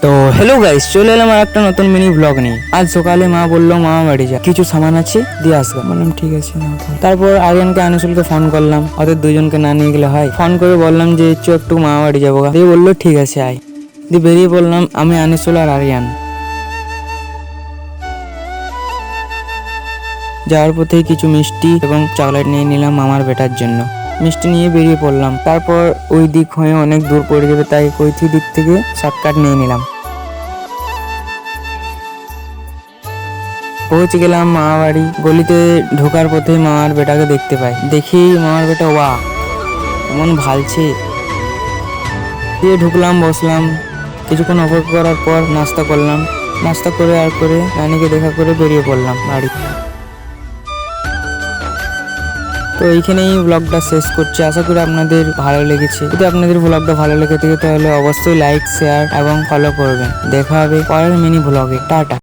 তো hello guys, চলে এলাম আর একটা নতুন মিনি ব্লগ নিয়ে। আজ সকালে মা বললো মামা বাড়ি যা, কিছু সামান আছে দিয়ে আসবে। বললাম ঠিক আছে না। তারপর আরিয়ানকে আনিসুলকে ফোন করলাম, ওদের দুজনকে না নিয়ে গেলে হয়। ফোন করে বললাম যে চ একটু মামা বাড়ি যাবো। দিয়ে বললো ঠিক আছে আয়। দিয়ে বেরিয়ে পড়লাম আমি, আনিসুল আর আরিয়ান। যাওয়ার পথেই কিছু মিষ্টি এবং চকলেট নিয়ে নিলাম মামার বেটার জন্য। মিষ্টি নিয়ে বেরিয়ে পড়লাম। তারপর ওই দিক হয়ে অনেক দূর পড়ে যাবে, তাই কৈথি দিক থেকে শর্টকাট নিয়ে নিলাম। পৌঁছে গেলাম মামা বাড়ি। গলিতে ঢোকার পথে মামার বেটাকে দেখতে পাই। দেখি মামার বেটা ওয়া এমন ভালছে। দিয়ে ঢুকলাম, বসলাম। কিছুক্ষণ অপেক্ষা করার পর নাস্তা করলাম। নাস্তা করে নানিকে দেখা করে বেরিয়ে পড়লাম বাড়ি। তো এইখানেই ব্লগটা শেষ করছি। আশা করি আপনাদের ভালো লেগেছে। যদি আপনাদের ব্লগটা ভালো লেগে থাকে তাহলে অবশ্যই লাইক, শেয়ার এবং ফলো করবেন। দেখা হবে পরের মিনি ব্লগে। টাটা।